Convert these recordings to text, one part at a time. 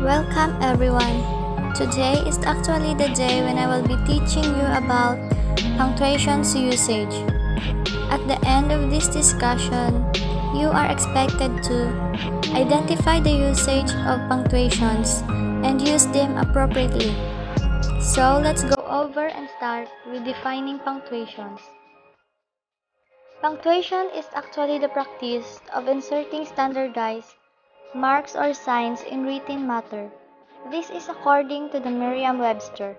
Welcome everyone. Today is actually the day when I will be teaching you about punctuations usage. At the end of this discussion, you are expected to identify the usage of punctuations and use them appropriately. So let's go over and start with defining punctuations. Punctuation is actually the practice of inserting standardized marks or signs in written matter. This is according to the Merriam-Webster.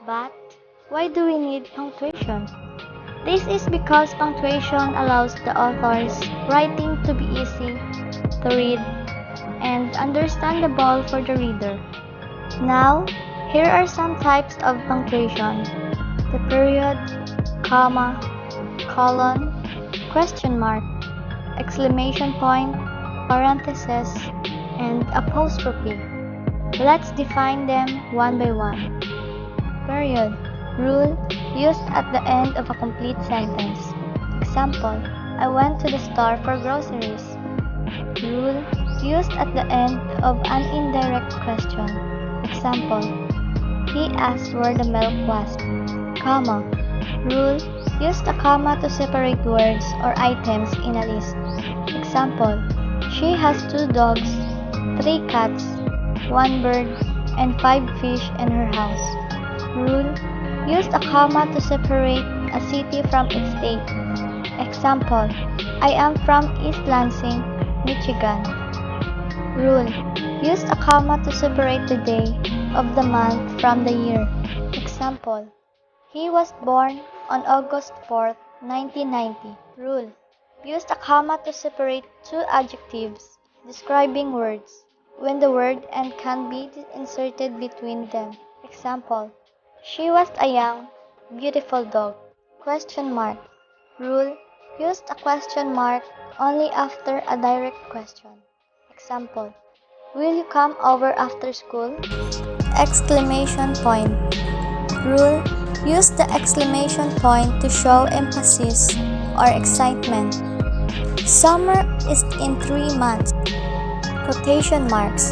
But why do we need punctuation? This is because punctuation allows the author's writing to be easy to read and understandable for the reader. Now, here are some types of punctuation: the period, comma, colon, question mark, exclamation point, parenthesis, and apostrophe. Let's define them one by one. Period. Rule used at the end of a complete sentence. Example: I went to the store for groceries. Rule used at the end of an indirect question. Example: he asked where the milk was. Comma. Rule used a comma to separate words or items in a list. Example: she has 2 dogs, 3 cats, 1 bird, and 5 fish in her house. Rule used a comma to separate a city from its state. Example: I am from East Lansing, Michigan. Rule used a comma to separate the day of the month from the year. Example: he was born on August 4th, 1990. Rule used a comma to separate 2 adjectives describing words when the word "and" can be inserted between them. Example: she was a young, beautiful dog. Question mark. Rule used a question mark only after a direct question. Example: will you come over after school? Exclamation point. Rule used the exclamation point to show emphasis or excitement. Summer is in 3 months. Quotation marks.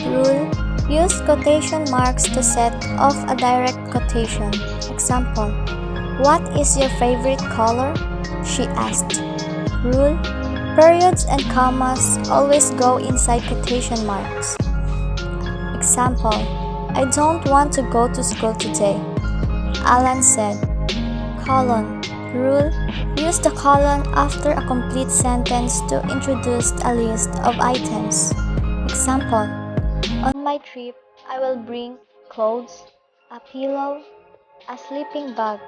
Rule used quotation marks to set off a direct quotation. Example: what is your favorite color? She asked. Rule: periods and commas always go inside quotation marks. Example: I don't want to go to school today, Alan said. Colon. Rule used the colon after a complete sentence to introduce a list of items. Example: on my trip, I will bring clothes, a pillow, a sleeping bag,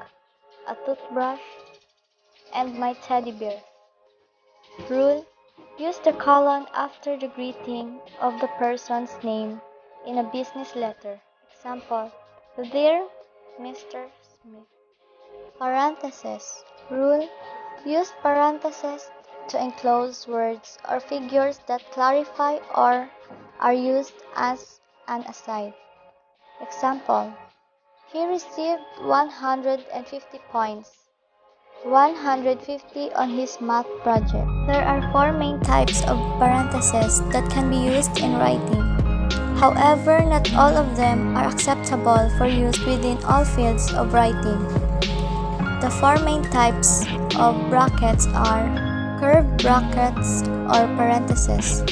a toothbrush, and my teddy bear. Rule used the colon after the greeting of the person's name in a business letter. Example: dear Mr. Smith. Parenthesis. Rule used parentheses to enclose words or figures that clarify or are used as an aside. Example: he received 150 points, 150 on his math project. There are 4 main types of parentheses that can be used in writing. However, not all of them are acceptable for use within all fields of writing. The 4 main types of brackets are: curved brackets or parentheses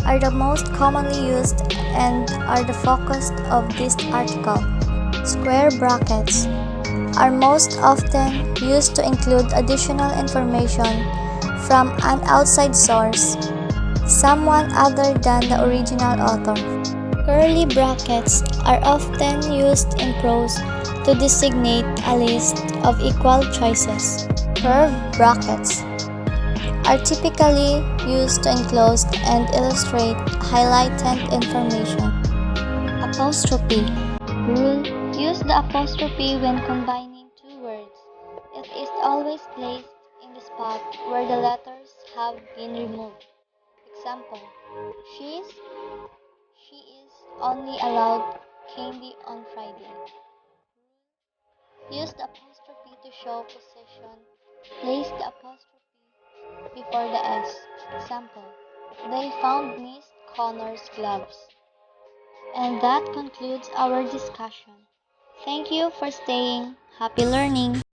are the most commonly used and are the focus of this article. Square brackets are most often used to include additional information from an outside source, someone other than the original author. Curly brackets are often used in prose to designate a list of equal choices. Curved brackets are typically used to enclose and illustrate highlighted information. Apostrophe. Rule: use the apostrophe when combining 2 words. It is always placed in the spot where the letters have been removed. Example: she is only allowed candy on Friday. Use the apostrophe to show possession. Place the apostrophe before the S. Example: they found Miss Connor's gloves. And that concludes our discussion. Thank you for staying. Happy learning!